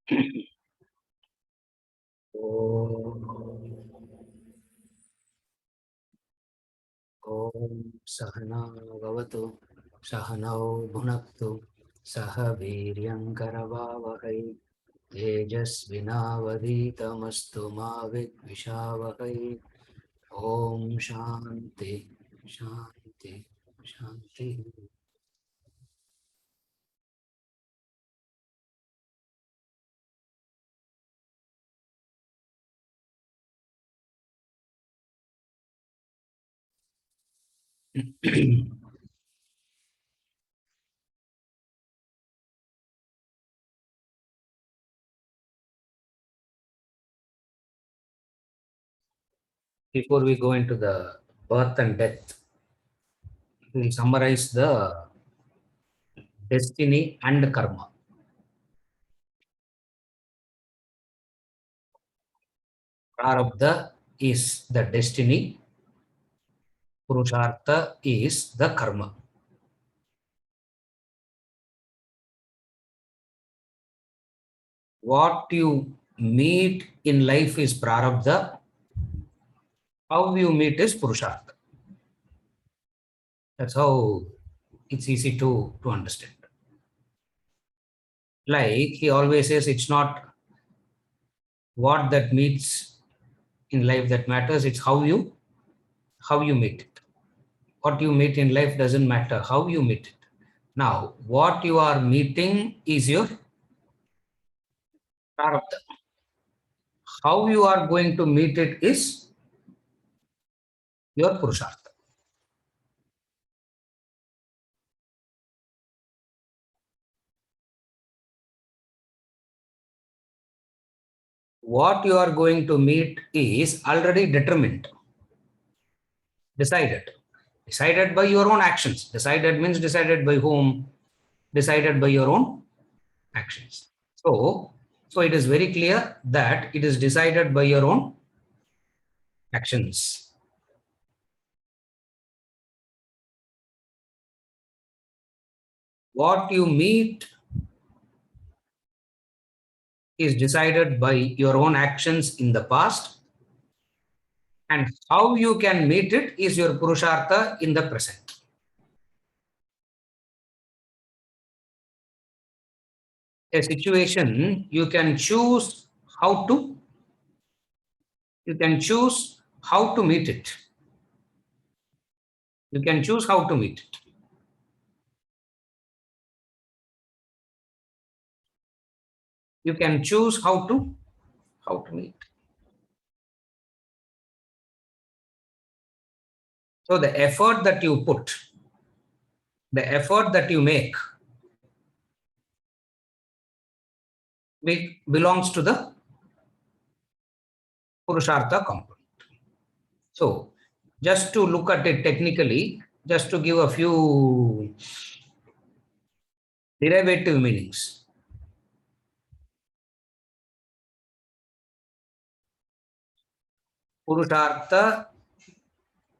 ॐ सहना भवतु सहनौ भुनक्तु सह वीर्यङ्करवावहै तेजस्विनावधीतमस्तु मा विद्विषावहै ॐ शान्ति शान्ति शान्ति. Before we go into the birth and death, we'll summarize the destiny and karma. Prarabdha is the destiny, Purushartha is the karma. What you meet in life is Prarabdha, how you meet is Purushartha. That's how it's easy to understand. Like he always says, it's not what that meets in life that matters, it's how you meet it. What you meet in life doesn't matter, how you meet it. Now, what you are meeting is your Prarabdha. How you are going to meet it is your Purushartha. What you are going to meet is already determined, decided. Decided by your own actions. Decided means decided by whom? Decided by your own actions. So it is very clear that it is decided by your own actions. What you meet is decided by your own actions in the past, and how you can meet it is your Purushartha in the present. A situation, you can choose how to meet it. You can choose how to meet it. You can choose how to meet. So the effort that you put, the effort that you make, belongs to the Purushartha component. So just to look at it technically, just to give a few derivative meanings. Purushartha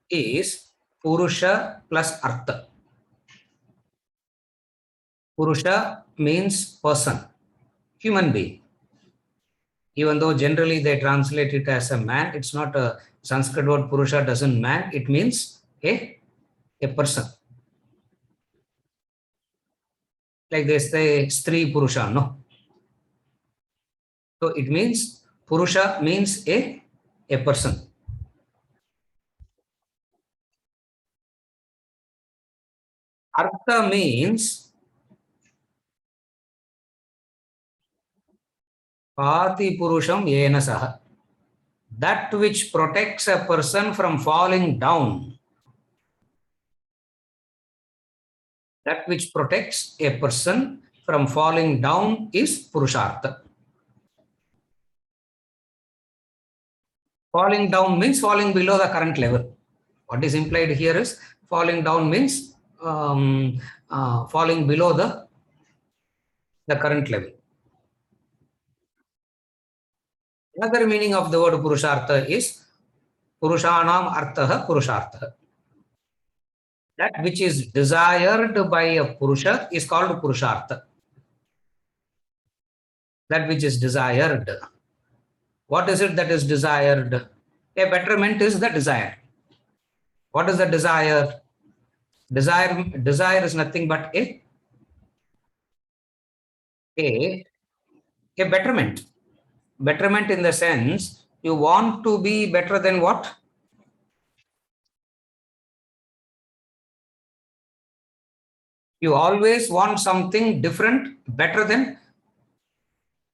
is Purusha plus Artha. Purusha means person, human being. Even though generally they translate it as a man, it's not a Sanskrit word. Purusha doesn't man, it means a person. Like they say Stri Purusha, no? So it means Purusha means a person. Artha means Pati Purusham Yena Saha. That which protects a person from falling down. That which protects a person from falling down is Purushartha. Falling down means falling below the current level. What is implied here is falling down means falling below the current level. Another meaning of the word Purushartha is Purushanam Artha Purushartha. That which is desired by a Purusha is called Purushartha. That which is desired. What is it that is desired? A betterment is the desire. What is the desire? Desire is nothing but a, a betterment. Betterment in the sense you want to be better than what? You always want something different, better than,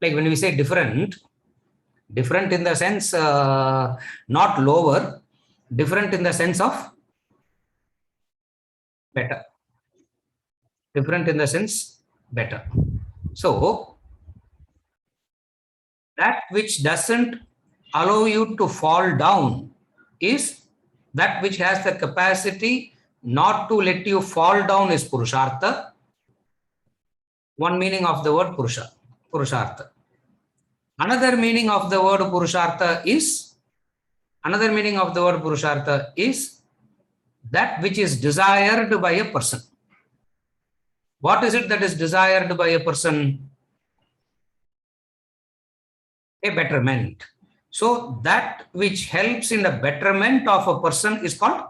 like when we say different, different in the sense not lower, different in the sense of better, different in the sense better. So that which doesn't allow you to fall down is that which has the capacity not to let you fall down is purushartha. One meaning of the word purushartha. Another meaning of the word purushartha is that which is desired by a person. What is it that is desired by a person? A betterment. So that which helps in the betterment of a person is called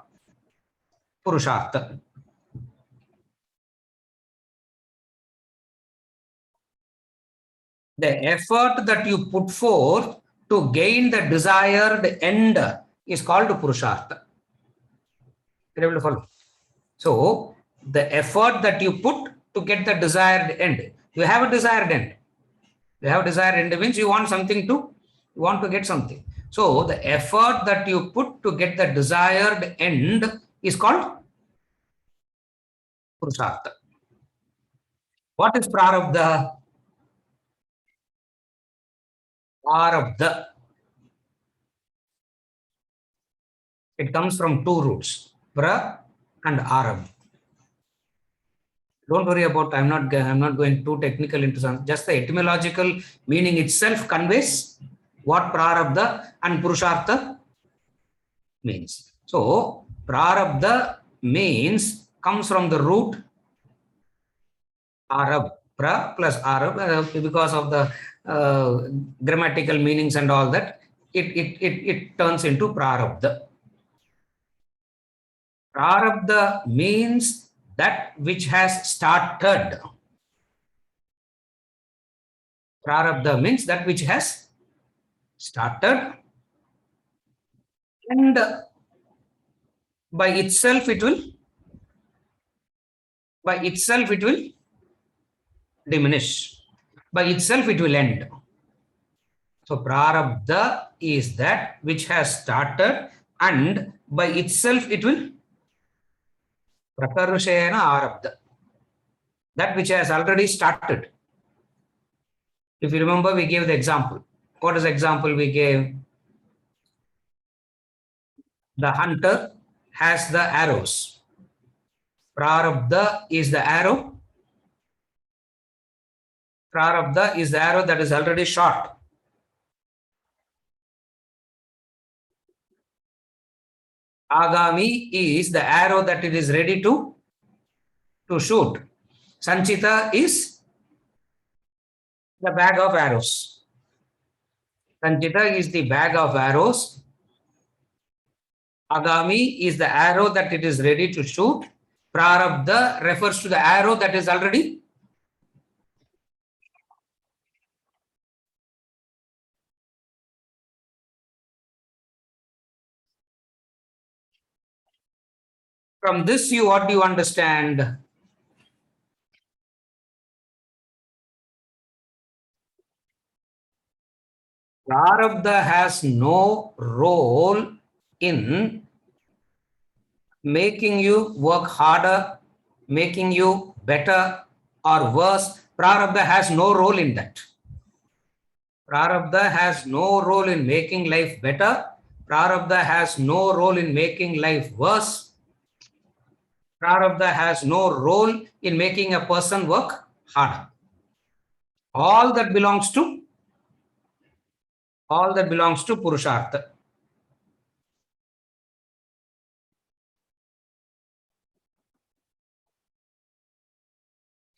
purushartha. The effort that you put forth to gain the desired end is called purushartha. You're able to follow? So the effort that you put to get the desired end, you have a desired end. You have desired end means you want something to, you want to get something. So the effort that you put to get the desired end is called purushartha. What is prarabdha? Prarabdha. It comes from two roots, pra and arab. Don't worry about. I'm not going too technical into some. Just the etymological meaning itself conveys what prarabdha and purushartha means. So prarabdha means comes from the root Arab, pra plus Arab, because of the grammatical meanings and all that, it turns into prarabdha. Prarabdha means that which has started. Prarabdha means that which has started, and by itself it will diminish. By itself it will end. So prarabdha is that which has started and by itself it will prakarshena arabdha. That which has already started. If you remember, we gave the example. What is the example we gave? The hunter has the arrows. Prarabdha is the arrow. Prarabdha is the arrow that is already shot. Agami is the arrow that it is ready to shoot. Sanchita is the bag of arrows. Sanchita is the bag of arrows. Agami is the arrow that it is ready to shoot. Prarabdha refers to the arrow that is already. From this, what do you understand? Prarabdha has no role in making you work harder, making you better or worse. Prarabdha has no role in that. Prarabdha has no role in making life better. Prarabdha has no role in making life worse. Prarabdha has no role in making a person work harder. All that belongs to Purushartha.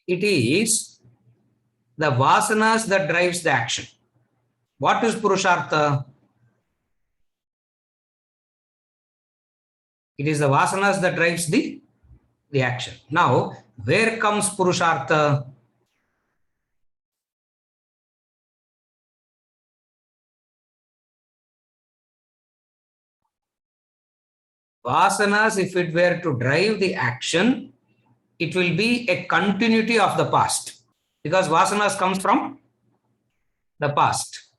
It is the vasanas that drives the action. What is purushartha? It is the vasanas that drives the action. Now, where comes purushartha? Vasanas, if it were to drive the action, it will be a continuity of the past, because vasanas comes from the past.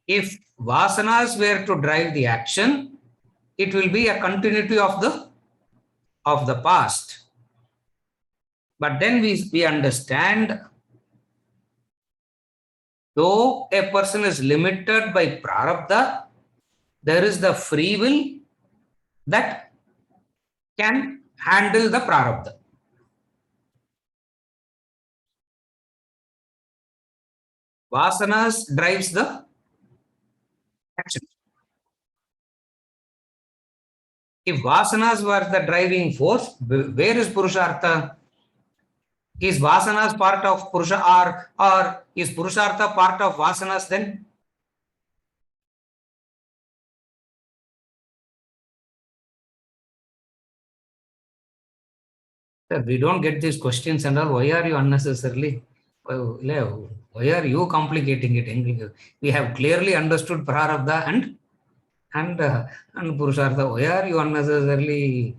If vasanas were to drive the action, it will be a continuity of the past. But then we understand, though a person is limited by prarabdha, there is the free will that can handle the prarabdha. Vasanas drives the action. If vasanas were the driving force, where is purushartha? Is vasanas part of purusha, or is purushartha part of vasanas then? Sir, we don't get these questions and all. Why are you unnecessarily? Why are you complicating it? We have clearly understood prarabdha and purushartha. Why are you unnecessarily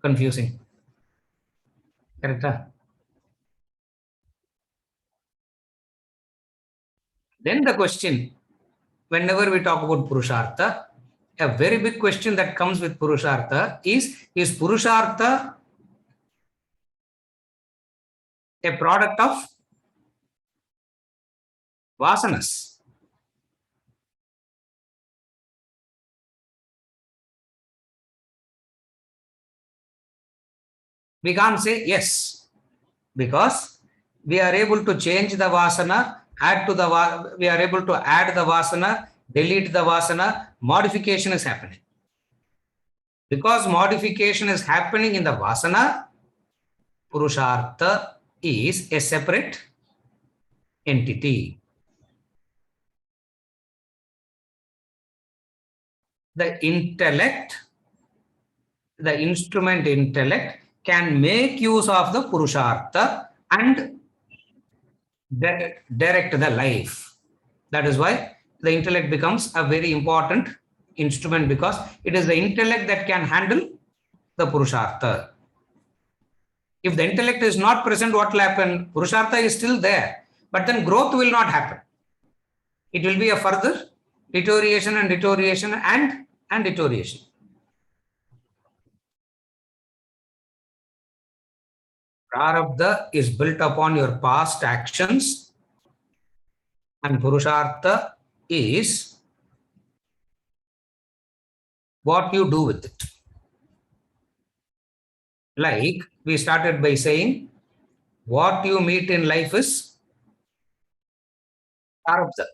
confusing? Correct? Then the question, whenever we talk about purushartha, a very big question that comes with purushartha is purushartha a product of vasanas? We can't say yes, because we are able to change the vasana, we are able to add the vasana, delete the vasana, modification is happening. Because modification is happening in the vasana, purushartha is a separate entity. The intellect, the instrument intellect, can make use of the purushartha and direct the life. That is why the intellect becomes a very important instrument, because it is the intellect that can handle the purushartha. If the intellect is not present, what will happen? Purushartha is still there, but then growth will not happen. It will be a further deterioration and deterioration and deterioration. Prarabdha is built upon your past actions, and purushartha is what you do with it. Like we started by saying, what you meet in life is prarabdha.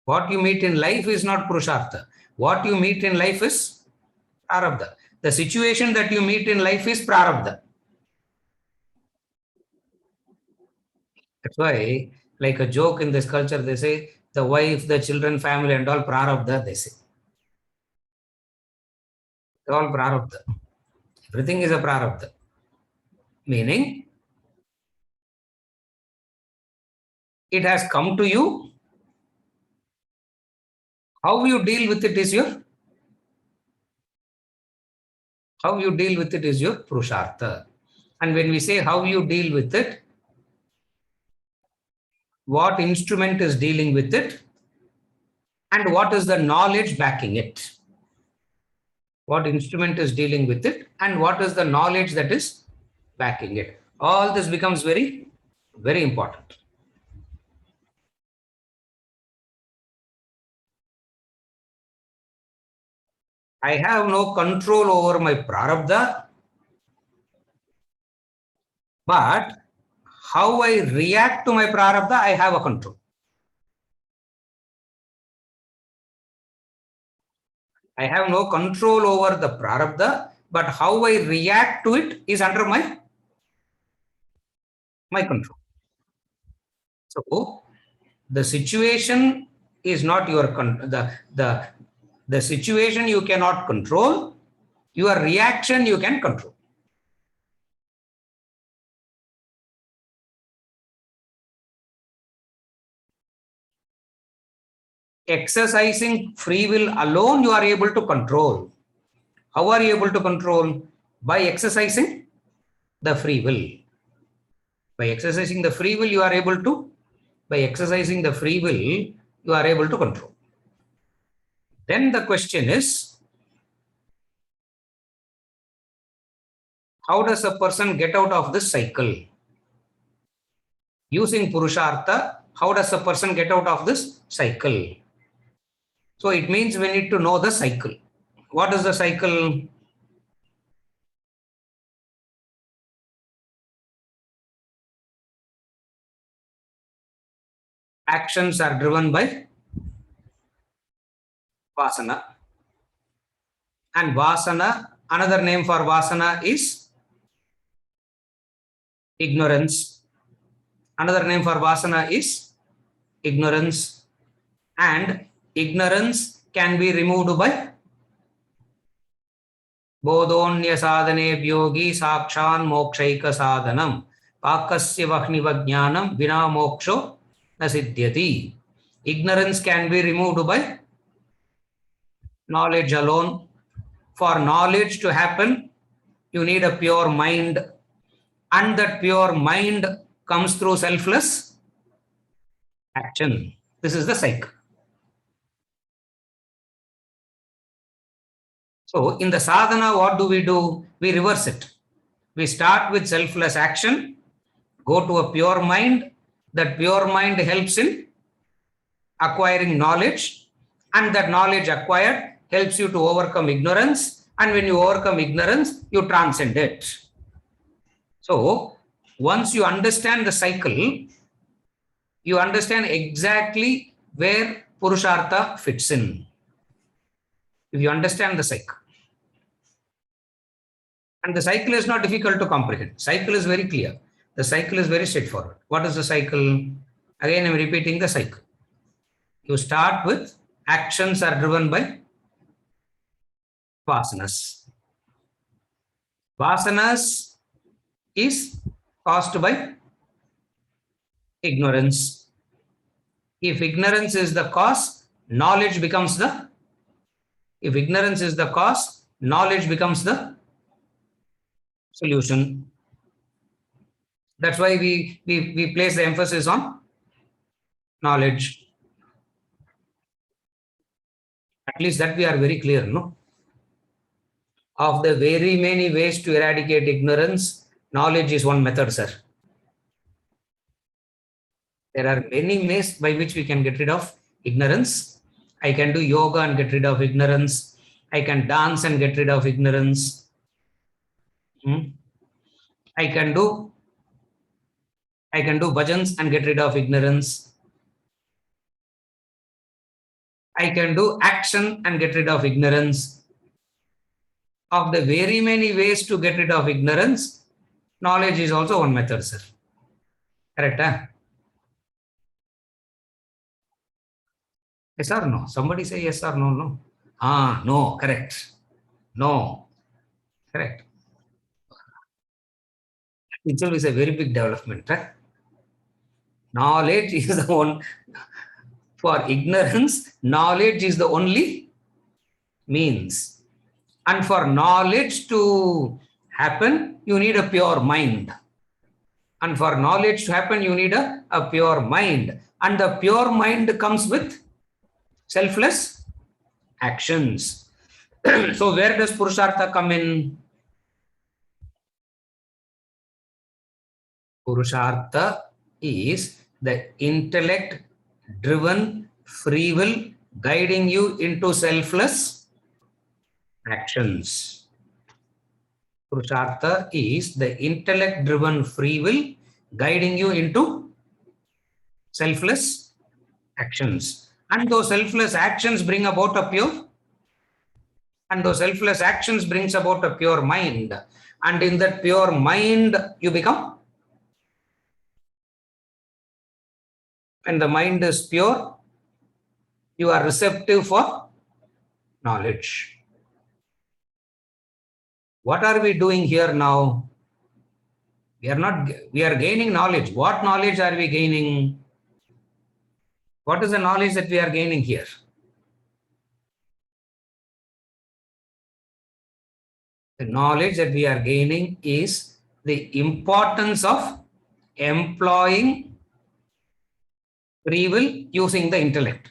What you meet in life is not purushartha. What you meet in life is prarabdha. The situation that you meet in life is prarabdha. That's why, like a joke in this culture, they say the wife, the children, family, and all prarabdha, they say. It's all prarabdha. Everything is a prarabdha. Meaning, it has come to you. How you deal with it is your purushartha. And when we say how you deal with it, what instrument is dealing with it, and what is the knowledge backing it. What instrument is dealing with it, and what is the knowledge that is backing it. All this becomes very, very important. I have no control over my prarabdha, but how I react to my prarabdha, I have a control. I have no control over the prarabdha, but how I react to it is under my My control. So the situation is not your the situation you cannot control. Your reaction you can control. Exercising free will alone you are able to control. How are you able to control? By exercising the free will. By exercising the free will you are able to, by exercising the free will you are able to control. Then the question is, how does a person get out of this cycle? Using Purushartha, how does a person get out of this cycle? So it means we need to know the cycle. What is the cycle? Actions are driven by Vasana. And Vasana, another name for Vasana is ignorance. Another name for Vasana is ignorance. And ignorance can be removed by बोधोन्य साधने योगी साक्षान् मोक्षैक साधनम पाकस्य वह्निव ज्ञानम विना मोक्षो न सिद्ध्यति. Ignorance can be removed by knowledge alone. For knowledge to happen, you need a pure mind, and that pure mind comes through selfless action. This is the cycle. So in the sadhana, what do? We reverse it. We start with selfless action, go to a pure mind. That pure mind helps in acquiring knowledge, and that knowledge acquired helps you to overcome ignorance. And when you overcome ignorance, you transcend it. So once you understand the cycle, you understand exactly where Purushartha fits in. If you understand the cycle. And the cycle is not difficult to comprehend. Cycle is very clear. The cycle is very straightforward. What is the cycle? Again, I'm repeating the cycle. You start with actions are driven by vasanas. Vasanas is caused by ignorance. If ignorance is the cause, knowledge becomes the, if ignorance is the cause, knowledge becomes the solution. That's why we place the emphasis on knowledge. At least that we are very clear, no? Of the very many ways to eradicate ignorance, knowledge is one method, sir. There are many ways by which we can get rid of ignorance. I can do yoga and get rid of ignorance. I can dance and get rid of ignorance. I can do bhajans and get rid of ignorance. I can do action and get rid of ignorance. Of the very many ways to get rid of ignorance, knowledge is also one method, sir. Correct, huh? Yes or no? Somebody say yes or no, no. No, correct. No, correct. Itself is a very big development, right? Knowledge is the one. For ignorance, knowledge is the only means. And for knowledge to happen, you need a pure mind. And for knowledge to happen, you need a pure mind. And the pure mind comes with selfless actions. So where does Purushartha come in? Purushartha is the intellect driven free will guiding you into selfless actions. Purushartha is the intellect driven free will guiding you into selfless actions. And those selfless actions bring about a pure, and those selfless actions brings about a pure mind. And in that pure mind, you become When the mind is pure, you are receptive for knowledge. What are we doing here now? We are gaining knowledge. What knowledge are we gaining? What is the knowledge that we are gaining here? The knowledge that we are gaining is the importance of employing free will using the intellect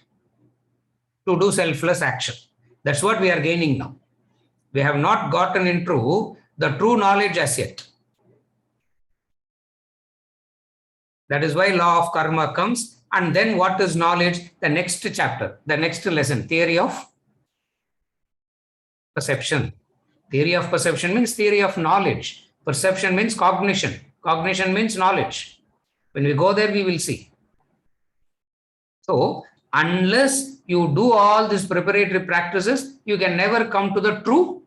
to do selfless action. That's what we are gaining now. We have not gotten into the true knowledge as yet. That is why law of karma comes. And then what is knowledge? The next chapter, the next lesson, theory of perception. Theory of perception means theory of knowledge. Perception means cognition. Cognition means knowledge. When we go there, we will see. So, unless you do all these preparatory practices, you can never come to the true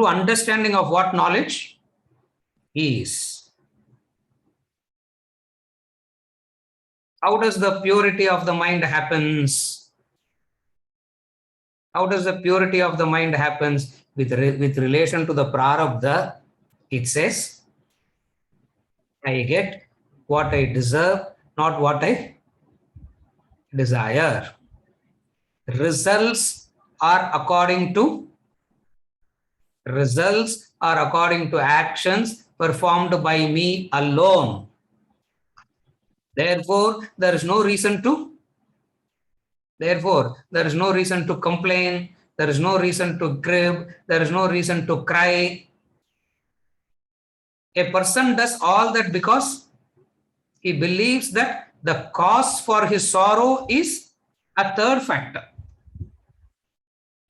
understanding of what knowledge is. How does the purity of the mind happens? How does the purity of the mind happens? With relation to the prarabdha, it says, I get what I deserve, not what I desire. Results are according to actions performed by me alone. Therefore, there is no reason to complain. There is no reason to crib. There is no reason to cry. A person does all that because he believes that the cause for his sorrow is a third factor.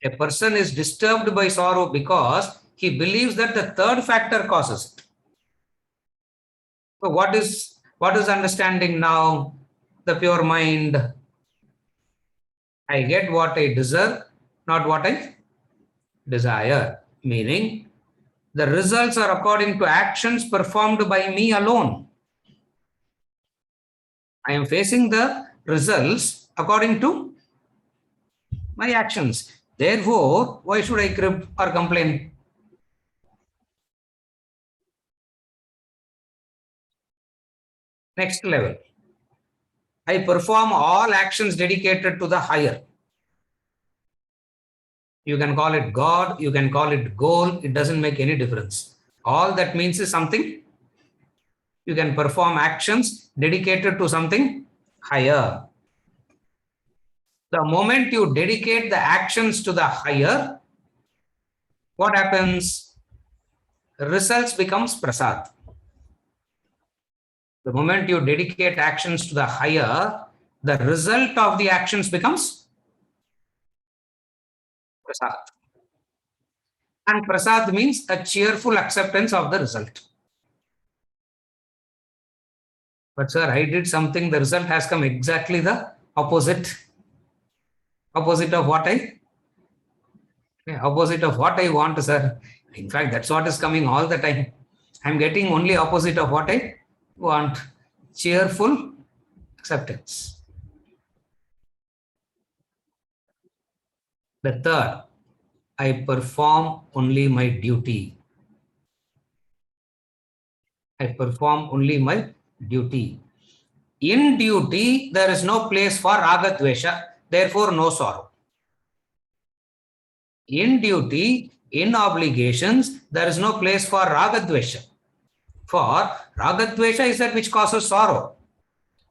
A person is disturbed by sorrow because he believes that the third factor causes it. So what is understanding now? The pure mind. I get what I deserve, not what I desire. Meaning, the results are according to actions performed by me alone. I am facing the results according to my actions. Therefore, why should I crib or complain? Next level. I perform all actions dedicated to the higher. You can call it God, you can call it goal, it doesn't make any difference. All that means is something. You can perform actions dedicated to something higher. The moment you dedicate the actions to the higher, what happens? Results becomes prasad. The moment you dedicate actions to the higher, the result of the actions becomes prasad. And prasad means a cheerful acceptance of the result. But sir, I did something, the result has come exactly the opposite. Opposite of what I want, sir. In fact, that's what is coming all the time. I'm getting only opposite of what I want. Cheerful acceptance. The third, I perform only my duty. I perform only my duty. In duty, there is no place for raga dvesha, therefore no sorrow. In duty, in obligations, there is no place for raga dvesha. For raga dvesha is that which causes sorrow.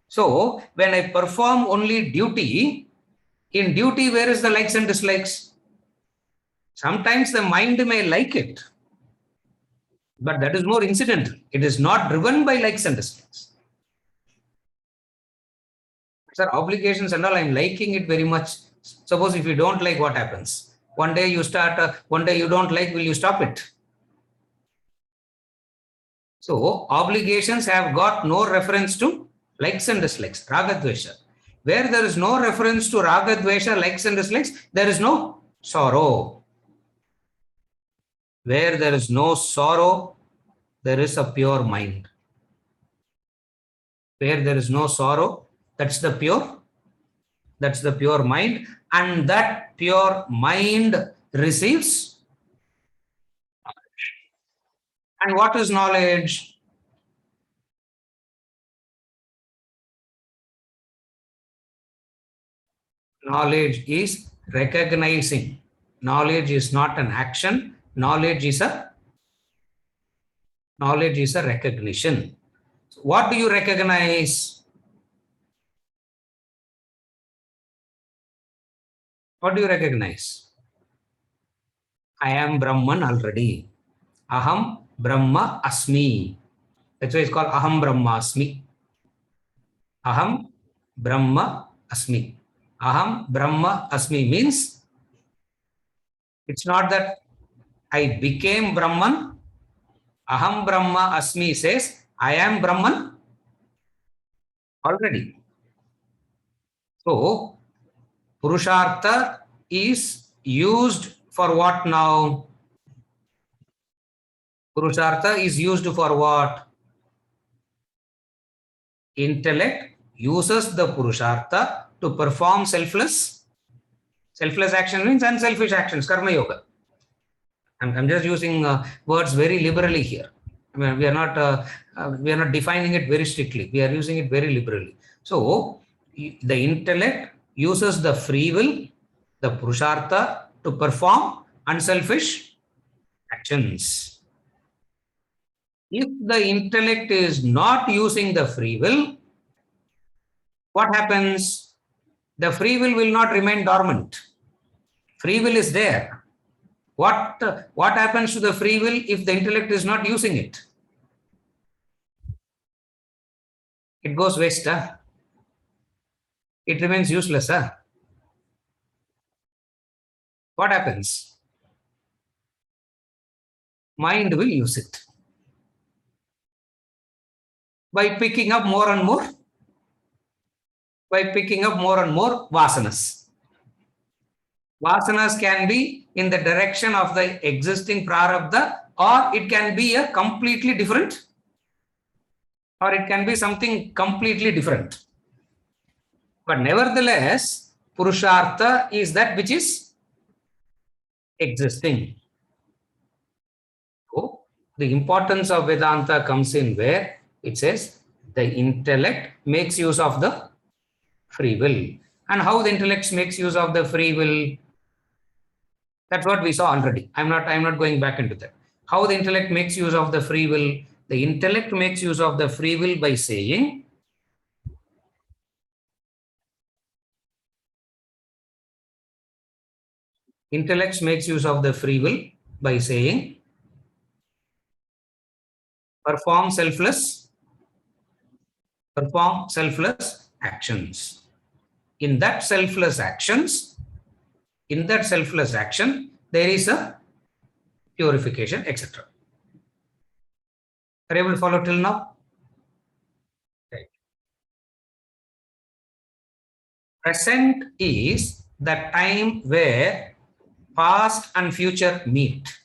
So, when I perform only duty, in duty, where is the likes and dislikes? Sometimes the mind may like it, but that is more incidental. It is not driven by likes and dislikes. Sir, obligations and all, I'm liking it very much. Suppose if you don't like, what happens? One day you start, one day you don't like, will you stop it? So, obligations have got no reference to likes and dislikes, raga dvesha. Where there is no reference to raga dvesha, likes and dislikes, there is no sorrow. Where there is no sorrow, there is a pure mind. Where there is no sorrow, That's the pure mind, and that pure mind receives. And what is knowledge? Knowledge is recognizing. Knowledge is not an action. Knowledge is a recognition. What do you recognize? What do you recognize? I am Brahman already. Aham Brahma Asmi. That's why it's called Aham Brahma Asmi. Aham Brahma Asmi. Aham Brahma Asmi means it's not that I became Brahman. Aham Brahma Asmi says I am Brahman already. So, Purushartha is used for what now? Purushartha is used for what? Intellect uses the Purushartha to perform selfless. Selfless action means unselfish actions, Karma Yoga. I'm just using words very liberally here. I mean, we are not defining it very strictly. We are using it very liberally. So, the intellect uses the free will, the Purushartha, to perform unselfish actions. If the intellect is not using the free will, what happens? The free will not remain dormant. Free will is there. What happens to the free will if the intellect is not using it? It goes waste. It remains useless. What happens? Mind will use it by picking up more and more, vasanas. Vasanas can be in the direction of the existing prarabdha, or it can be a completely different, or it can be something completely different. But nevertheless, Purushartha is that which is existing. So, the importance of Vedanta comes in where it says the intellect makes use of the free will. And how the intellect makes use of the free will, that's what we saw already. I'm not going back into that. How the intellect makes use of the free will. The intellect makes use of the free will by saying, intellect makes use of the free will by saying, perform selfless actions. In that selfless action, there is a purification, etc. Are you able to follow till now? Right. Present is the time where past and future meet.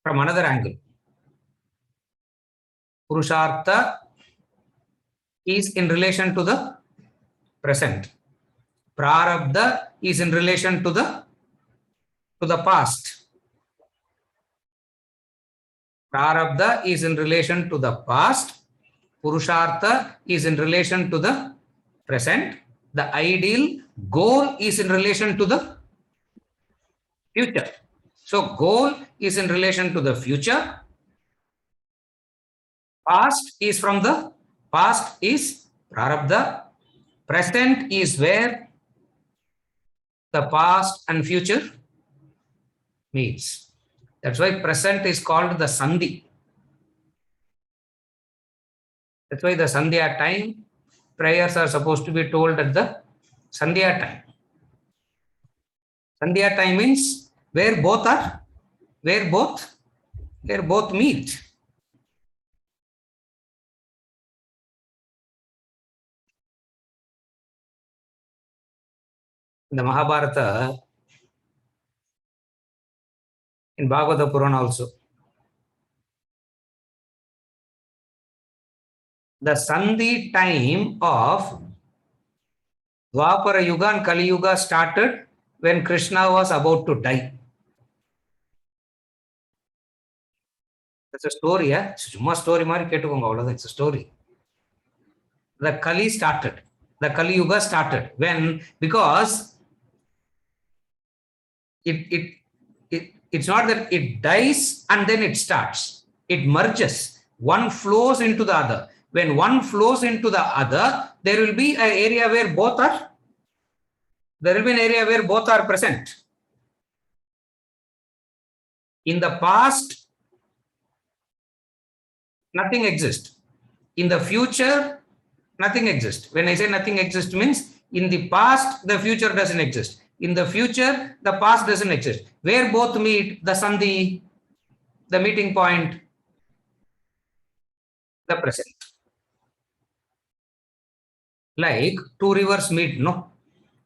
From another angle, Purushartha is in relation to the present. Prarabdha is in relation to the past. Prarabdha is in relation to the past. Purushartha is in relation to the present. The ideal goal is in relation to the future. So goal is in relation to the future. Past is prarabdha. Present is where the past and future meets. That's why present is called the sandhi. That's why the sandhya time, prayers are supposed to be told at the sandhya time. Sandhya time means where both meet. In the Mahabharata, in Bhagavata Purana also, The Sandhi time of Dwapara Yuga and Kali Yuga started when Krishna was about to die. That's a story, yeah? சும்மா story மாதிரி கேட்டுக்கோங்க அவ்வளவுதான். It's a story. The Kali started. The Kali Yuga started when, because it's not that it dies and then it starts. It merges. One flows into the other. When one flows into the other, there will be an area where both are. There will be an area where both are present. In the past, nothing exists. In the future, nothing exists. When I say nothing exists means in the past, the future doesn't exist. In the future, the past doesn't exist. Where both meet, the Sandhi, the meeting point, the present. Like two rivers meet, no?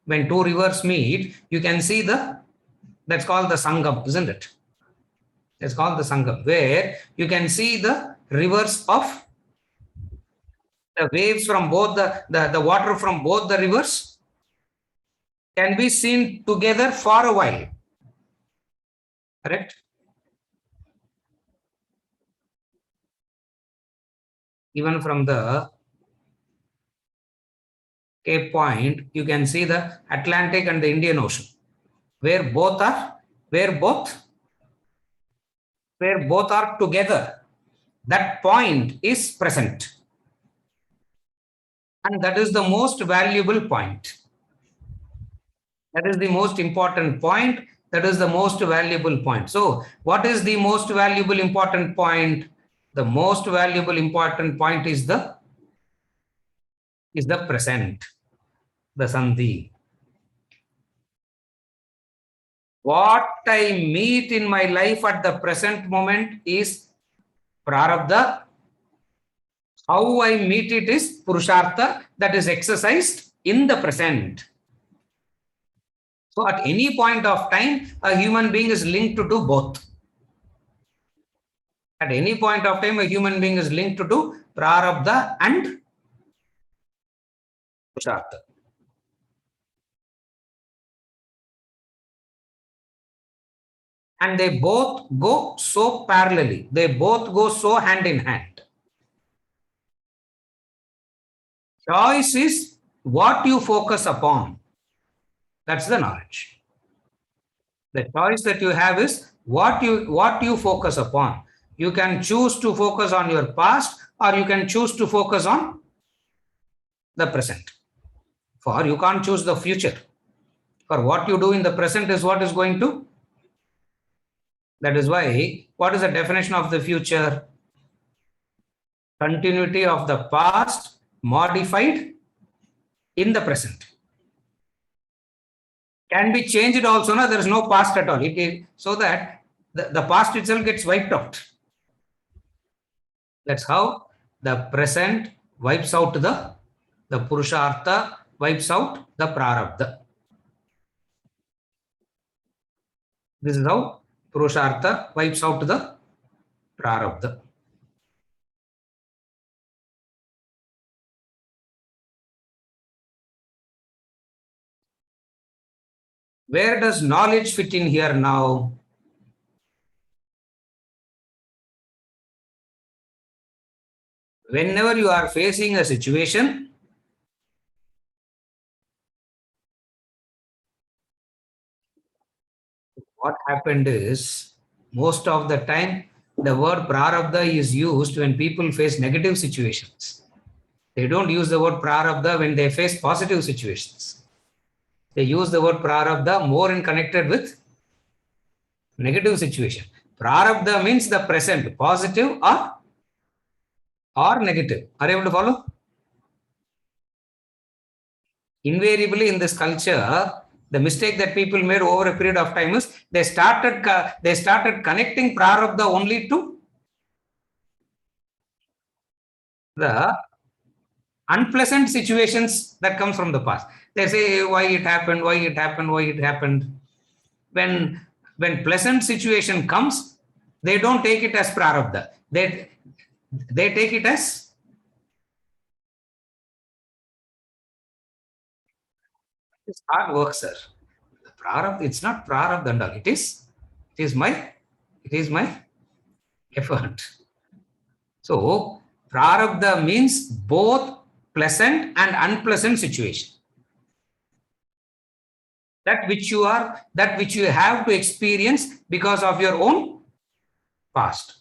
When two rivers meet, you can see that's called the Sangam, isn't it? It's called the Sangam, where you can see the rivers of the waves from both the water from both the rivers can be seen together for a while. Correct? Even from the Cape Point, you can see the Atlantic and the Indian Ocean, where both are together. That point is present. And that is the most valuable point. That is the most important point. That is the most valuable point. So, what is the most valuable important point? The most valuable important point is the present, the Sandhi. What I meet in my life at the present moment is Prarabdha. How I meet it is Purushartha, that is exercised in the present. So at any point of time, a human being is linked to both. At any point of time, a human being is linked to Prarabdha and Purushartha. And they both go so parallelly. They both go so hand in hand. Choice is what you focus upon. That's the knowledge. The choice that you have is what you focus upon. You can choose to focus on your past, or you can choose to focus on the present. For you can't choose the future. For what you do in the present is what is going to. That is why, what is the definition of the future? Continuity of the past modified in the present. Can be changed also, no? There is no past at all. It is so that the past itself gets wiped out. That's how the present wipes out the Purushartha, wipes out the Prarabdha. This is how Purushartha wipes out the Prarabdha. Where does knowledge fit in here now? Whenever you are facing a situation, what happened is, most of the time, the word Prarabdha is used when people face negative situations. They don't use the word Prarabdha when they face positive situations. They use the word Prarabdha more in connected with negative situation. Prarabdha means the present, positive or negative. Are you able to follow? Invariably in this culture, the mistake that people made over a period of time is they started connecting Prarabdha only to the unpleasant situations that comes from the past. They say why it happened. When pleasant situation comes, they don't take it as Prarabdha. They take it as It's hard work, sir. The prarabdha, it's not prarabdha and all. It is my, it is my effort. So prarabdha means both pleasant and unpleasant situation. That which you have to experience because of your own past.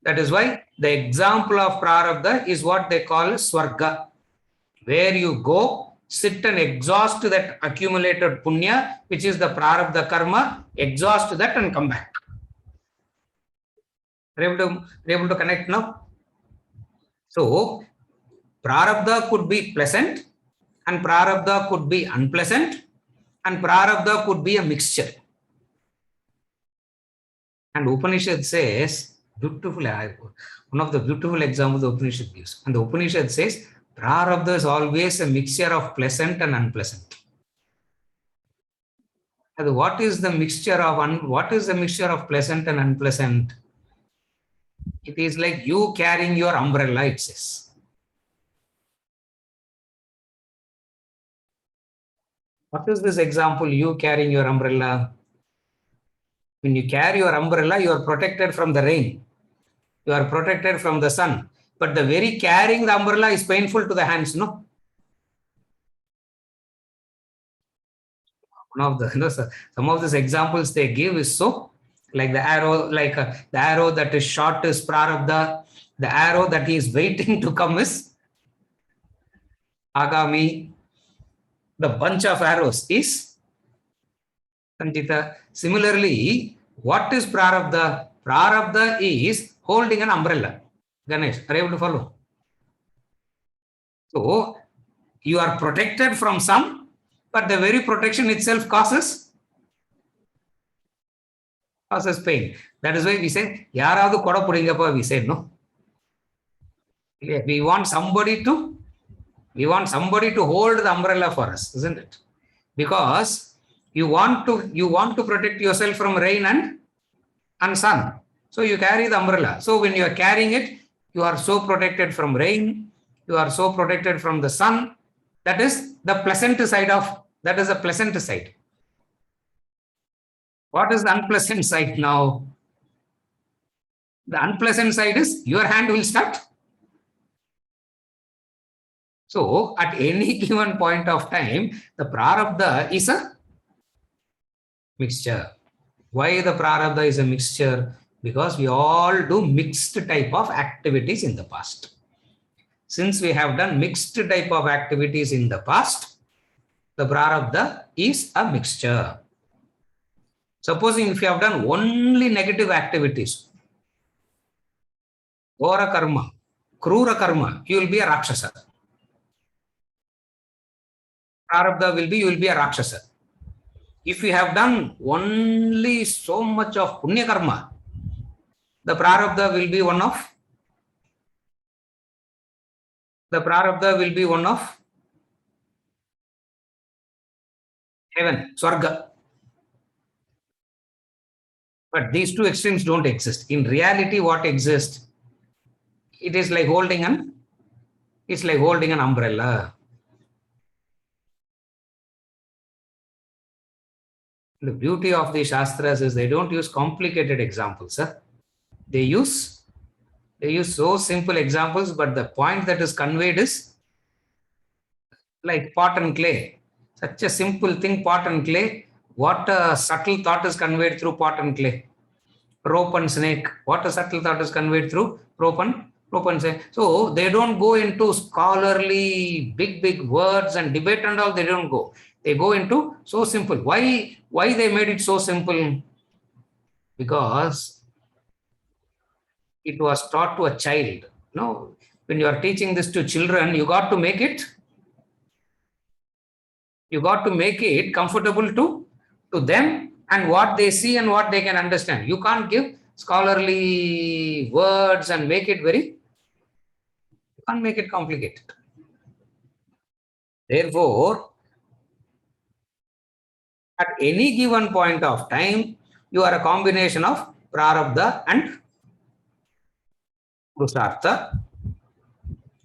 That is why the example of prarabdha is what they call swarga, where you go, sit and exhaust that accumulated punya, which is the prarabdha karma, exhaust that and come back. Are you able to connect now? So, prarabdha could be pleasant, and prarabdha could be unpleasant, and prarabdha could be a mixture. And Upanishad says, beautiful, one of the beautiful examples the Upanishad gives. And the Upanishad says, prarabdha is always a mixture of pleasant and unpleasant. And what is the mixture of pleasant and unpleasant? It is like you carrying your umbrella, it says. What is this example, you carrying your umbrella? When you carry your umbrella, you are protected from the rain. You are protected from the sun. But the very carrying the umbrella is painful to the hands, no? One of the, some of these examples they give is so, like the arrow, the arrow that is shot is prarabdha. The arrow that he is waiting to come is agami. The bunch of arrows is sanchita. Similarly, what is prarabdha? Prarabdha is holding an umbrella. Ganesh, are you able to follow? So you are protected from some, but the very protection itself causes pain. That is why we say, yaravadu koda pudingappa, we say no. We want somebody to hold the umbrella for us, isn't it? Because you want to protect yourself from rain and sun. So you carry the umbrella. So when you are carrying it, you are so protected from rain, you are so protected from the sun. That is the pleasant side of, that is the pleasant side. What is the unpleasant side now? The unpleasant side is your hand will start. So at any given point of time, the prarabdha is a mixture. Why the prarabdha is a mixture? Because we all do mixed type of activities in the past. Since we have done mixed type of activities in the past, the prarabdha is a mixture. Supposing if you have done only negative activities, Ghora karma, Krura karma, you will be a Rakshasa. Prarabdha will be, you will be a Rakshasa. If you have done only so much of Punya karma, the Prarabdha will be one of heaven, Swarga. But these two extremes don't exist. In reality, what exists? It is like holding an umbrella. The beauty of the Shastras is they don't use complicated examples. They use so simple examples, but the point that is conveyed is like pot and clay. Such a simple thing, pot and clay. What a subtle thought is conveyed through pot and clay. Rope and snake. What a subtle thought is conveyed through rope and snake. So they don't go into scholarly big words and debate and all. They don't go. They go into so simple. Why they made it so simple? Because it was taught to a child. No, when you are teaching this to children, you got to make it comfortable to them and what they see and what they can understand. You can't give scholarly words and make it you can't make it complicated. Therefore, at any given point of time, you are a combination of prarabdha and purushartha,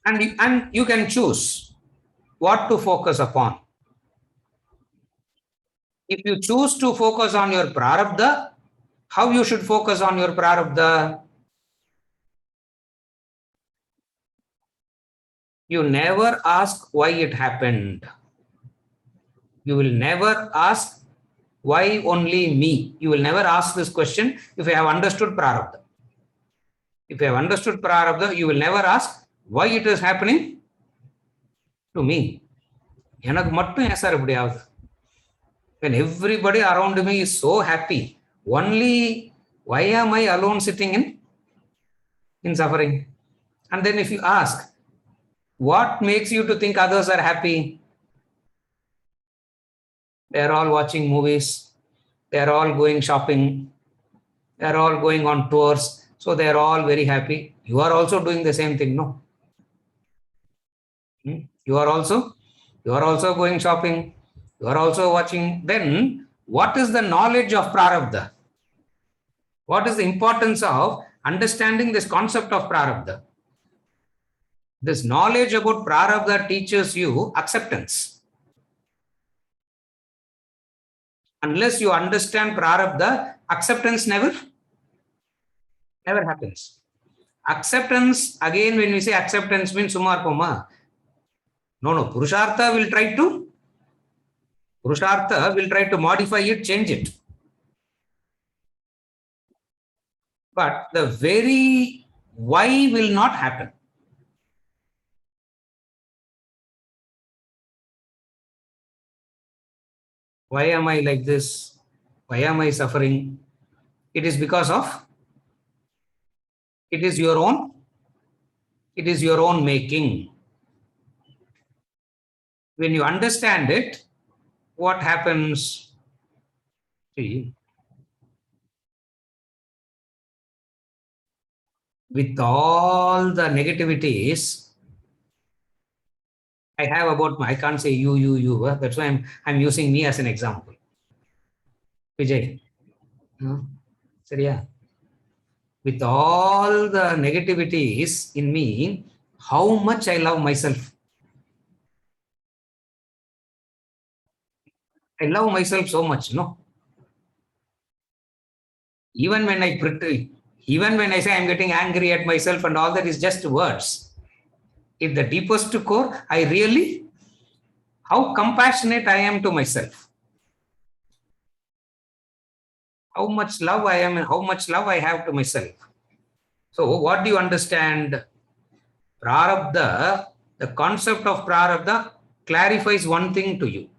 and you can choose what to focus upon. If you choose to focus on your prarabdha, how you should focus on your prarabdha? You never ask why it happened. You will never ask why only me. You will never ask this question if you have understood prarabdha. If you have understood prarabdha, you will never ask why it is happening to me. எனக்கு மட்டும் ஏன் sir இப்படி ஆகுது? When everybody around me is so happy, only why am I alone sitting in suffering? And then if you ask, what makes you to think others are happy? They are all watching movies. They are all going shopping. They are all going on tours. So they are all very happy. You are also doing the same thing, no? You are also going shopping. You are also watching. Then what is the knowledge of prarabdha? What is the importance of understanding this concept of prarabdha? This knowledge about prarabdha teaches you acceptance. Unless you understand prarabdha, acceptance never happens. Acceptance, again, when we say acceptance means sumar poma. No. Purushartha will try to modify it, change it. But the very why will not happen. Why am I like this? Why am I suffering? It is because of, it is your own making. When you understand it, what happens? See, with all the negativities I have about I can't say you. That's why I'm using me as an example. Vijay. Seriya. With all the negativities in me, how much I love myself. I love myself so much, no? Even when I say I'm getting angry at myself and all that is just words. If the deepest core, I really, how compassionate I am to myself. How much love I am and how much love I have to myself. So what do you understand? Prarabdha, the concept of prarabdha clarifies one thing to you.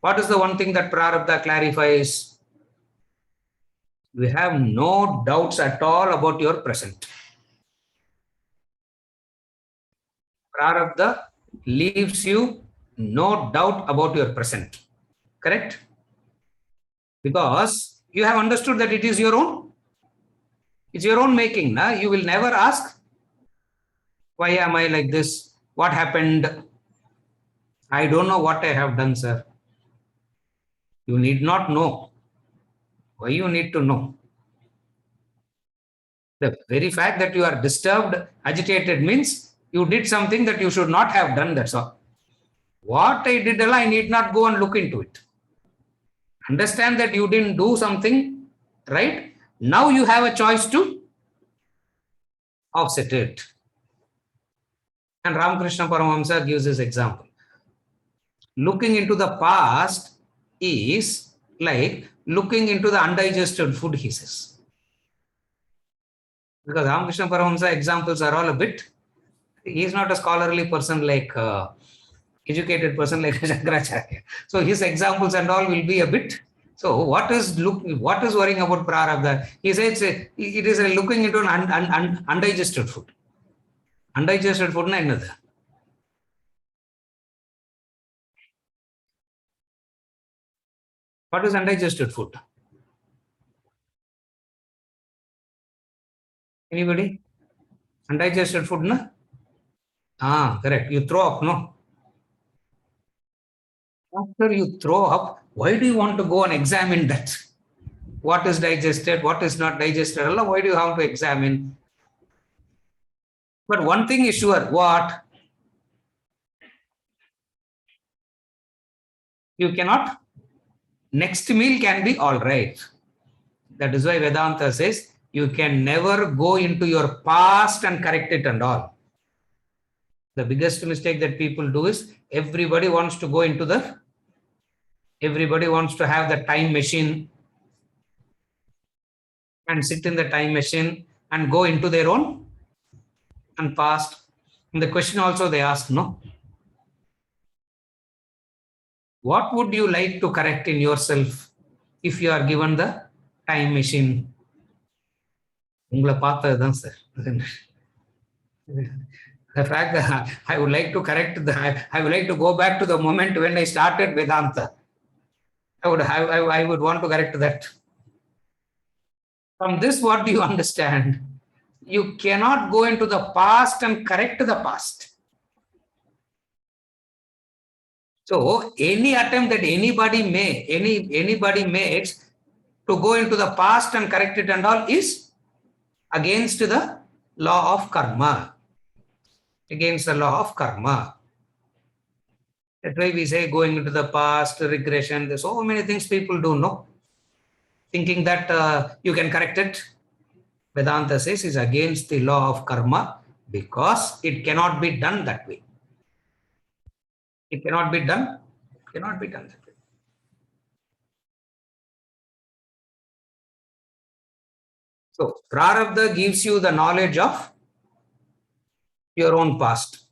What is the one thing that prarabdha clarifies? You have no doubts at all about your present. Prarabdha leaves you no doubt about your present. Correct? Because you have understood that it is your own. It's your own making. Na? You will never ask, why am I like this? What happened? I don't know what I have done, sir. You need not know. Why you need to know? The very fact that you are disturbed, agitated means you did something that you should not have done, that's all. What I did, I need not go and look into it. Understand that you didn't do something, right? Now you have a choice to offset it. And Ramakrishna Paramahamsa gives this example. Looking into the past is like looking into the undigested food, he says. Because Ramakrishna Paramahamsa examples are all a bit, he is not a scholarly person like educated person like Shankaracharya. So his examples and all will be a bit. So what is worrying about prarabdha? He says it is looking into an undigested food. Undigested food na ennadu? What is undigested food? Anybody? Undigested food, na? Correct. You throw up, no? After you throw up, why do you want to go and examine that? What is digested, what is not digested? Allah, why do you have to examine? But one thing is sure, what? You cannot Next meal can be all right. That is why Vedanta says you can never go into your past and correct it and all. The biggest mistake that people do is everybody wants to have the time machine and sit in the time machine and go into their own and past. And the question also they ask, no, what would you like to correct in yourself if you are given the time machine? உங்களை பார்த்ததுதான் sir. The fact that I would like to correct I would like to go back to the moment when I started Vedanta. I would want to correct that. From this, what do you understand? You cannot go into the past and correct the past. So any attempt that anybody makes to go into the past and correct it and all is against the law of karma. Against the law of karma. That's why we say going into the past, regression. There's so many things people do, no? Thinking that you can correct it. Vedanta says is against the law of karma because it cannot be done that way. It cannot be done. It cannot be done that way. So, prarabdha gives you the knowledge of your own past.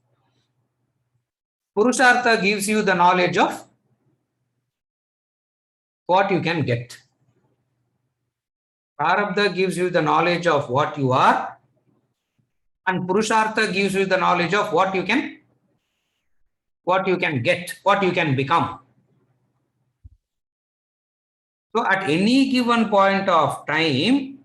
Purushartha gives you the knowledge of what you can get. Prarabdha gives you the knowledge of what you are, and Purushartha gives you the knowledge of what you can get, what you can become. So at any given point of time,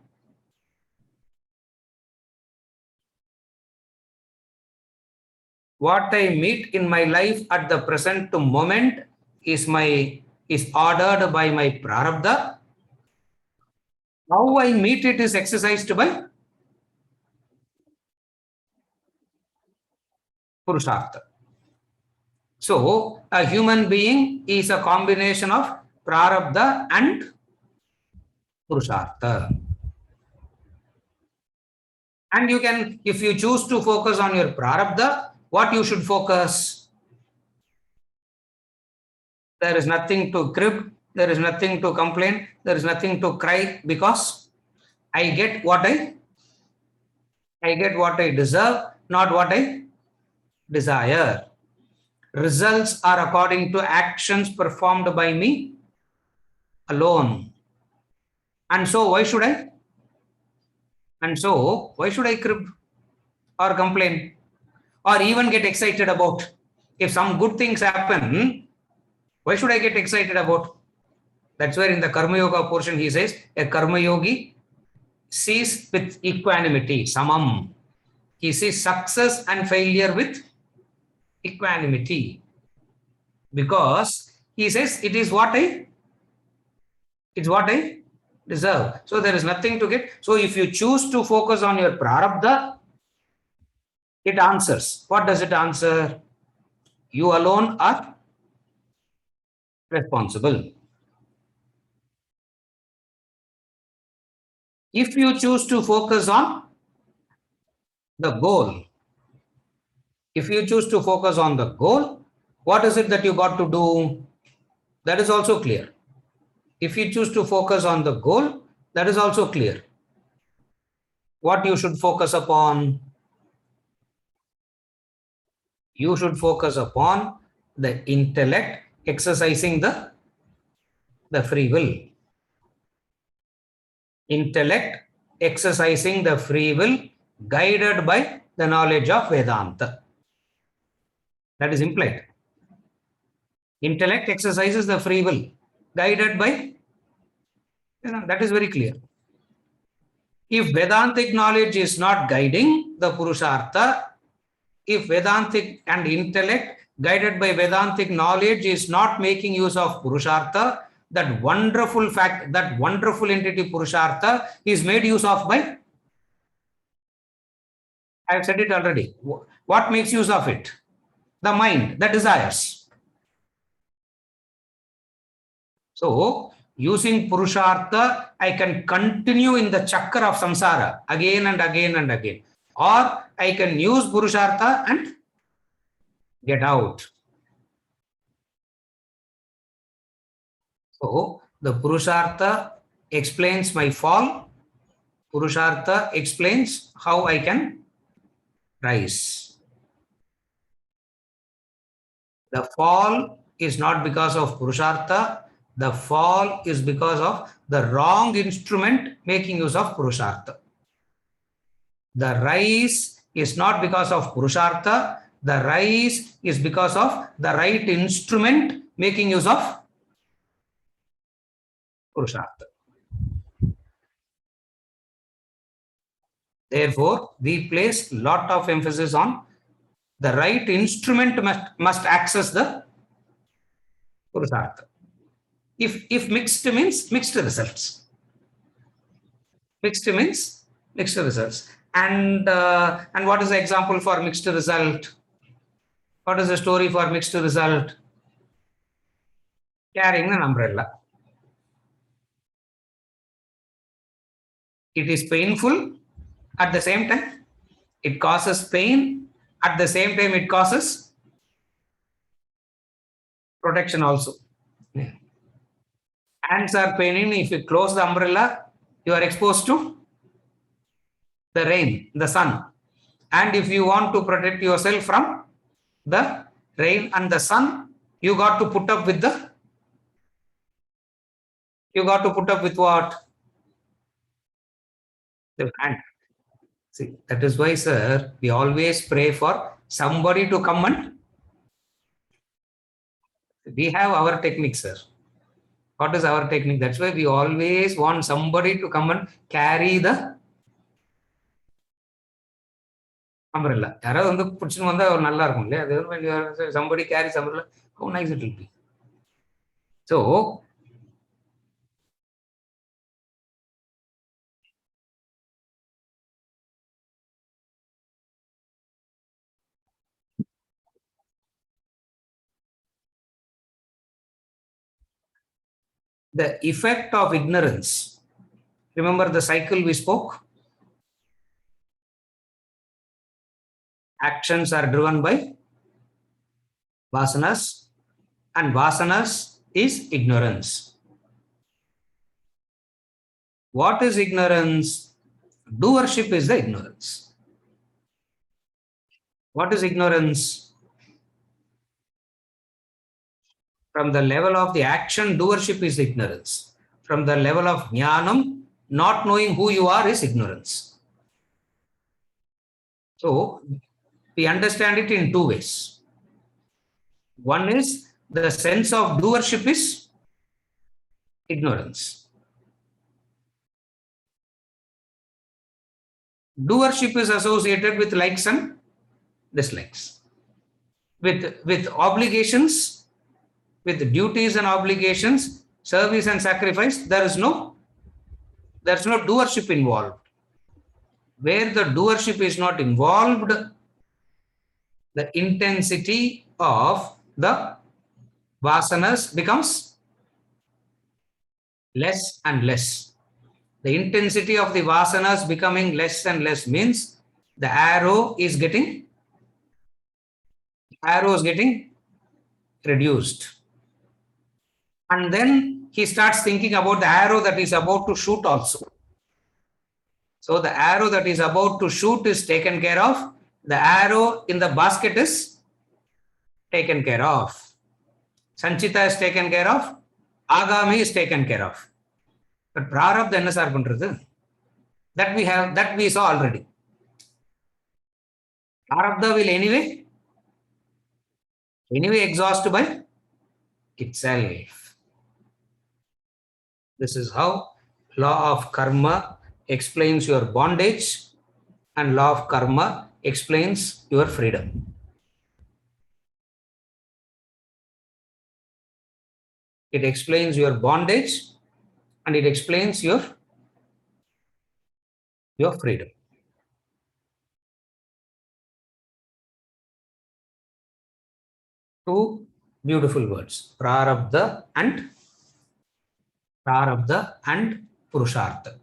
what I meet in my life at the present moment is ordered by my prarabdha. How I meet it is exercised by Purushartha. So a human being is a combination of prarabdha and Purushartha. And you can, if you choose to focus on your prarabdha, what you should focus? There is nothing to crib, there is nothing to complain, there is nothing to cry because I get what I deserve, not what I desire. Results are according to actions performed by me alone. And so why should I crib or complain or even get excited about? If some good things happen, why should I get excited about? That's where in the Karma Yoga portion he says, a Karma Yogi sees with equanimity, samam. He sees success and failure with equanimity. Because he says it's what I deserve. So there is nothing to get. So if you choose to focus on your prarabdha, it answers. What does it answer? You alone are responsible. If you choose to focus on the goal, what is it that you got to do? That is also clear. If you choose to focus on the goal, that is also clear. What you should focus upon? You should focus upon the intellect exercising the free will. Intellect exercising the free will guided by the knowledge of Vedanta. That is implied. Intellect exercises the free will guided by, that is very clear. If Vedantic knowledge is not guiding the Purushartha, if Vedantic and intellect guided by Vedantic knowledge is not making use of Purushartha, that wonderful fact, that wonderful entity Purushartha is made use of by, I have said it already. What makes use of it? The mind, the desires. So, using Purushartha, I can continue in the chakra of samsara again and again and again. Or I can use Purushartha and get out. So, the Purushartha explains my fall. Purushartha explains how I can rise. The fall is not because of Purushartha. The fall is because of the wrong instrument making use of Purushartha. The rise is not because of Purushartha. The rise is because of the right instrument making use of Purushartha. Therefore, we place lot of emphasis on the right instrument must access the Purushartha. If mixed means mixed results. Mixed means mixed results. And what is the example for mixed result? What is the story for mixed result? Carrying an umbrella. It is painful at the same time. It causes pain. At the same time, it causes protection also. Yeah. Hands are paining. If you close the umbrella, you are exposed to the rain, the sun. And if you want to protect yourself from the rain and the sun, you got to put up with what? The hand. See, that is why, sir, we always pray for somebody to come and we have our technique, sir. What is our technique? That's why we always want somebody to come and carry the umbrella. யாராவது வந்து பிடிச்சின்னு வந்தா நல்லா இருக்கும் இல்லையா? அது when you are somebody carries umbrella, how nice it will be. So, the effect of ignorance. Remember the cycle we spoke? Actions are driven by vasanas, and vasanas is ignorance. What is ignorance? Doership is the ignorance. What is ignorance? From the level of the action, doership is ignorance. From the level of jnanam, not knowing who you are is ignorance. So, we understand it in two ways. One is the sense of doership is ignorance. Doership is associated with likes and dislikes. With obligations, with duties and obligations, service and sacrifice, there's no doership involved. Where the doership is not involved, the intensity of the vasanas becomes less and less. The intensity of the vasanas becoming less and less means the arrow is getting reduced. And then he starts thinking about the arrow that is about to shoot also. So the arrow that is about to shoot is taken care of. The arrow in the basket is taken care of. Sanchita is taken care of. Agami is taken care of. But Prarabdha enna sir pandrathu? That we saw already. Prarabdha will anyway exhaust by itself. This is how law of karma explains your bondage and law of karma explains your freedom. It explains your bondage and it explains your freedom. Two beautiful words, prarabdha and Prarabdha and Purushartha.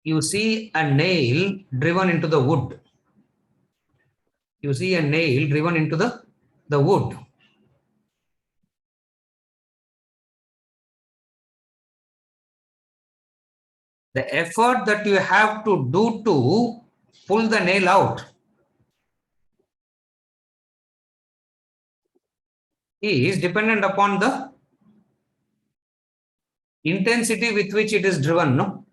You see a nail driven into the wood. You see a nail driven into the wood. The effort that you have to do to pull the nail out is dependent upon the intensity with which it is driven. No,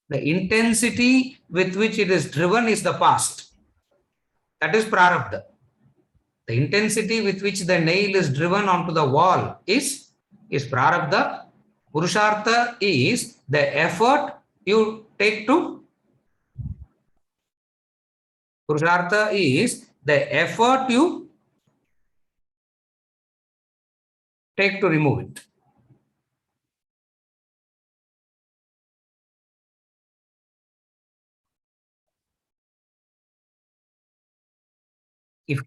the intensity with which it is driven is the past. That is prarabdha. The intensity with which the nail is driven onto the wall is prarabdha. Purushartha is the effort you take to. Purushartha is the effort you take to remove it. If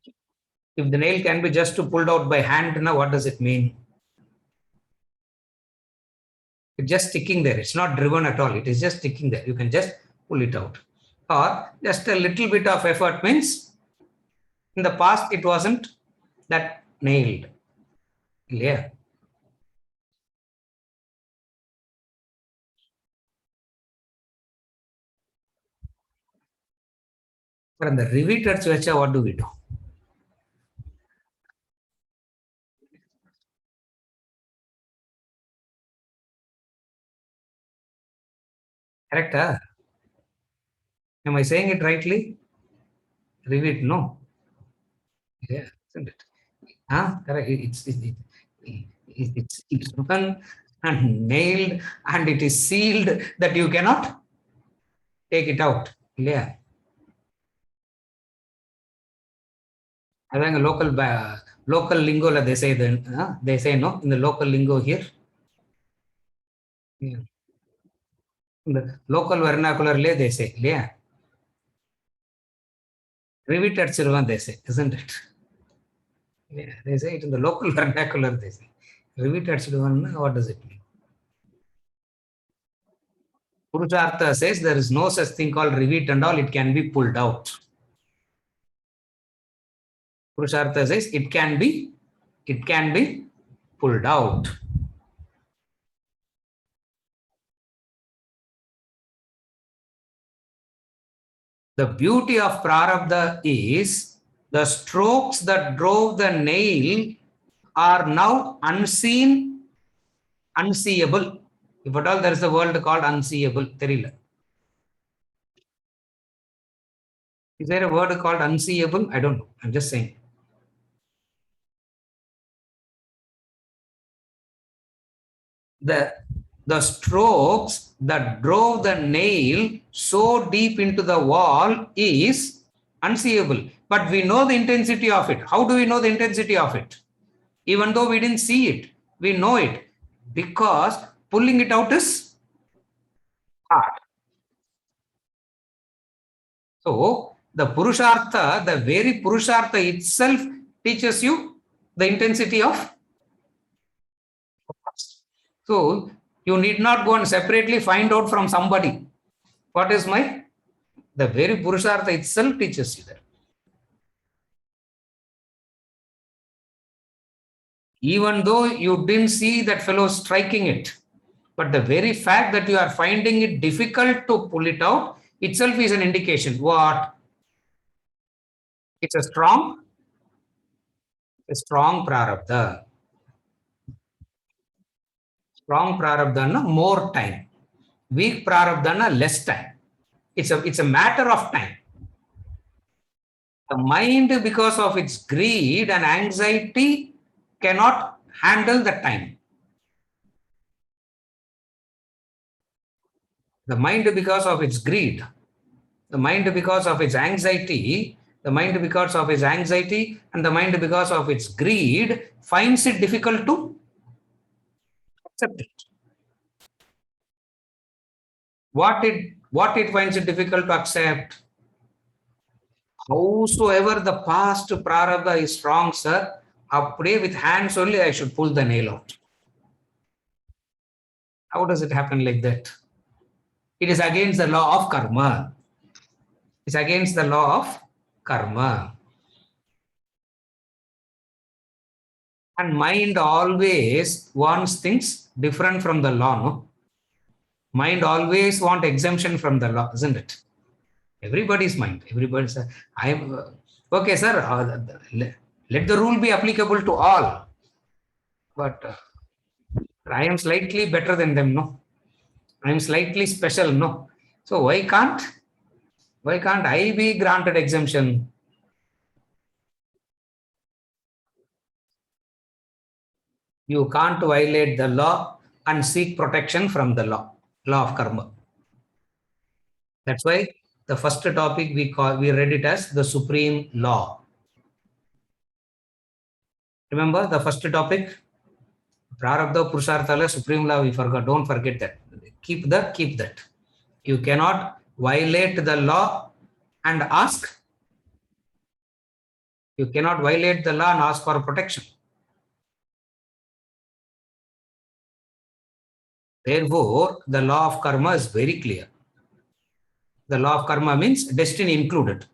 if the nail can be just pulled out by hand, now what does it mean? It's just sticking there. It's not driven at all. It is just sticking there. You can just pull it out. Or just a little bit of effort means in the past it wasn't that nailed. Yeah. From the repeated swecha, what do we do? Correct? Huh? Am I saying it rightly? Repeat, no. Yeah, isn't it? Huh? Correct. It's written and nailed and it is sealed that you cannot take it out. Yeah. I think a local lingo, they say then, they say no in the local lingo here. Yeah. In the local vernacular, they say, yeah. Riveted Sirvan, they say, isn't it? Yeah, they say it in the local vernacular, they say. Riveted Sirvan, what does it mean? Purushartha says there is no such thing called rivet and all, it can be pulled out. Purushartha says it can be pulled out. The beauty of Prarabdha is the strokes that drove the nail are now unseen, unseeable. If at all there is a word called unseeable, therilla. Is there a word called unseeable? I don't know. I'm just saying. The the strokes that drove the nail so deep into the wall is unseeable. But we know the intensity of it. How do we know the intensity of it? Even though we didn't see it, we know it because pulling it out is hard. So the Purushartha, the very Purushartha itself teaches you the intensity of. So you need not go and separately find out from somebody. What is my? The very Purushartha itself teaches you that. Even though you didn't see that fellow striking it, but the very fact that you are finding it difficult to pull it out itself is an indication. What? It's a strong prarabdha. Strong prarabdha, more time. Weak prarabdha, less time. It's a matter of time. The mind, because of its greed and anxiety, cannot handle the time. The mind, because of its greed, the mind, because of its anxiety, the mind, because of its anxiety, and the mind, because of its greed, finds it difficult to accept it. What it finds it difficult to accept? Howsoever the past prarabdha is strong, sir, pray with hands only I should pull the nail out. How does it happen like that? It is against the law of karma. It's against the law of karma. And mind always wants things different from the law, no? Mind always wants exemption from the law, isn't it? Everybody's mind. Everybody's. Okay, sir. Let the rule be applicable to all. But I am slightly better than them, no? I am slightly special, no? So why can't I be granted exemption? You can't violate the law and seek protection from the law of karma. That's why the first topic we read it as the supreme law. Remember the first topic? Prarabdha Purushartha, supreme law, we forgot. Don't forget that. Keep that. You cannot violate the law and ask. You cannot violate the law and ask for protection. Therefore, the law of karma is very clear. The law of karma means destiny included.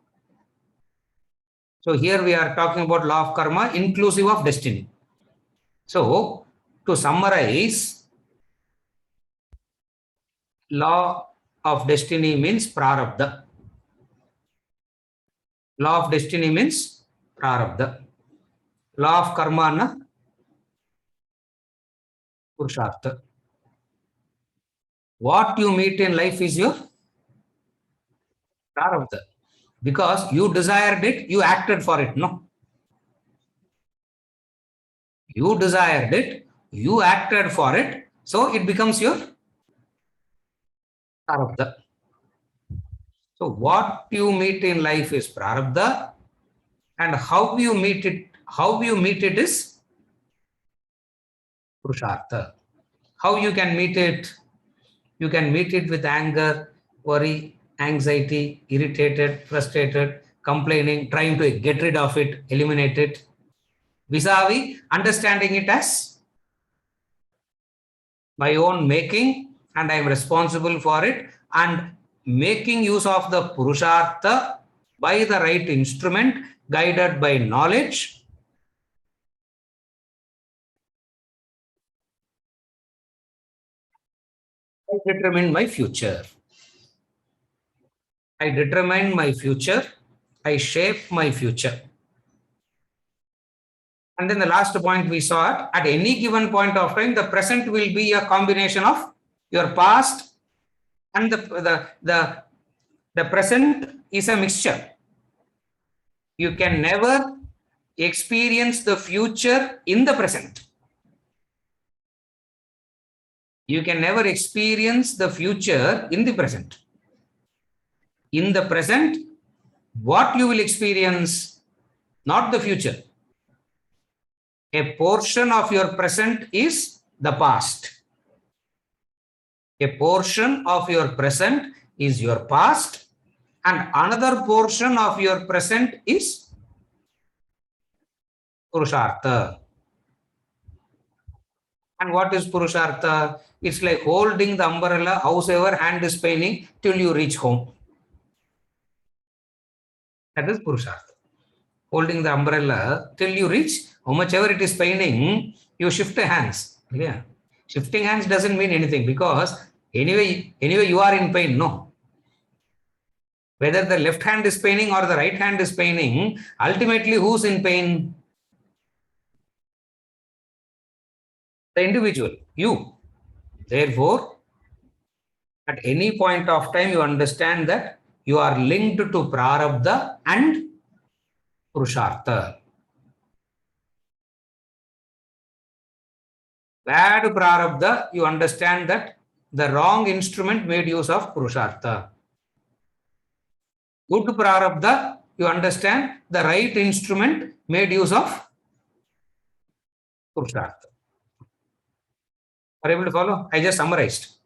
So here we are talking about law of karma inclusive of destiny. So to summarize, law of destiny means prarabdha. Law of destiny means prarabdha. Law of karma na purushartha. What you meet in life is your prarabdha. Because you desired it, you acted for it, no? You desired it, you acted for it, so it becomes your prarabdha. So what you meet in life is prarabdha, and how you meet it is purushartha. How you can meet it? You can meet it with anger, worry, anxiety, irritated, frustrated, complaining, trying to get rid of it, eliminate it. Vis-a-vis, understanding it as my own making and I am responsible for it, and making use of the purushartha by the right instrument, guided by knowledge. I determine my future. I determine my future. I shape my future. And then the last point we saw it, at any given point of time, the present will be a combination of your past and the present is a mixture. You can never experience the future in the present. You can never experience the future in the present. In the present, what you will experience, not the future. A portion of your present is the past. A portion of your present is your past, and another portion of your present is Purushartha. And what is Purushartha? It's like holding the umbrella, howsoever hand is paining, till you reach home. That is Purushartha. Holding the umbrella till you reach, how much ever it is paining, you shift hands. Yeah. Shifting hands doesn't mean anything, because anyway you are in pain, no? Whether the left hand is paining or the right hand is paining, ultimately who's in pain? The individual, you. Therefore, at any point of time, you understand that you are linked to prarabdha and purushartha. Bad prarabdha, you understand that the wrong instrument made use of purushartha. Good prarabdha, you understand the right instrument made use of purushartha. Are you able to follow? I just summarized.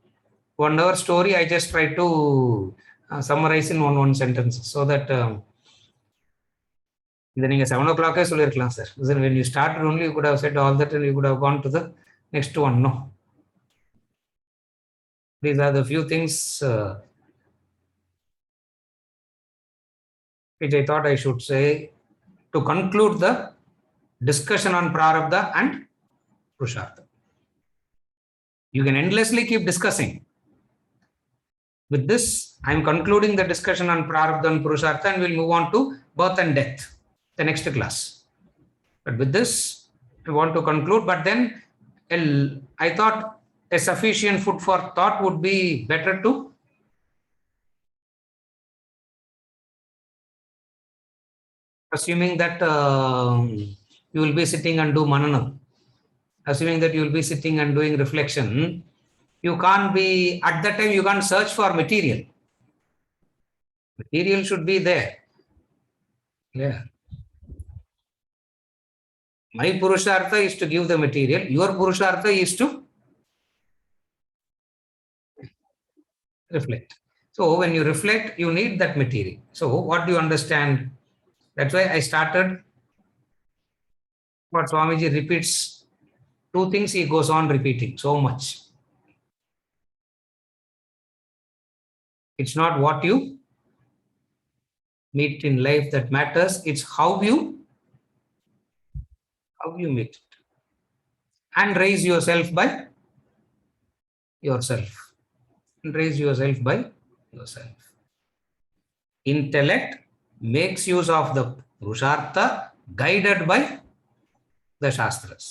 1 hour story, I just tried to summarize in one sentence, so that இதை நீங்க 7 o'clock சொல்லியிருக்கலாம் sir. When you started only, you could have said all that and you could have gone to the next one. No. These are the few things which I thought I should say to conclude the discussion on Prarabdha and Purushartha. You can endlessly keep discussing. With this, I am concluding the discussion on Prarabdha and Purushartha, and we'll move on to birth and death, the next class. But with this, I want to conclude. But then, I thought a sufficient food for thought would be better to assuming that you will be sitting and do mananam, assuming that you will be sitting and doing reflection. You can't be, at that time, you can't search for material. Material should be there. Yeah. My Purushartha is to give the material. Your Purushartha is to reflect. So when you reflect, you need that material. So what do you understand? That's why I started what Swamiji repeats. Two things he goes on repeating so much. It's not what you meet in life that matters. It's how you meet it. And raise yourself by yourself. And raise yourself by yourself. Intellect makes use of the Purushartha guided by the Shastras.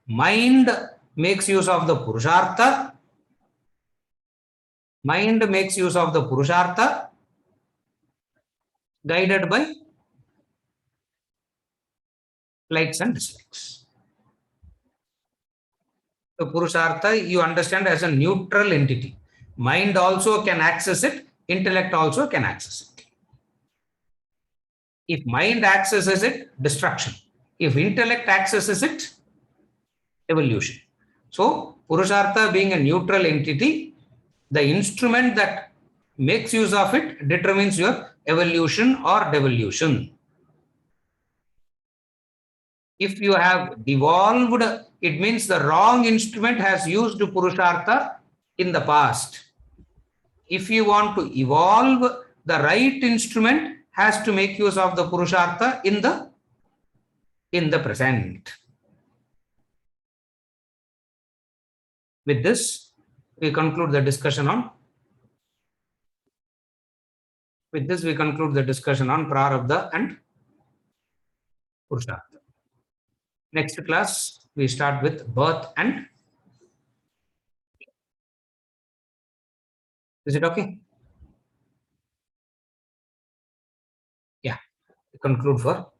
Mind makes use of the Purushartha. Mind makes use of the Purushartha guided by likes and dislikes. The Purushartha you understand as a neutral entity. Mind also can access it. Intellect also can access it. If mind accesses it, destruction. If intellect accesses it, evolution. So, Purushartha being a neutral entity, the instrument that makes use of it determines your evolution or devolution. If you have devolved, it means the wrong instrument has used Purushartha in the past. If you want to evolve, the right instrument has to make use of the Purushartha in the present. With this, we conclude the discussion on. With this, we conclude the discussion on Prarabdha and Purushartha. Next class, we start with birth and. Is it okay? Yeah. We conclude for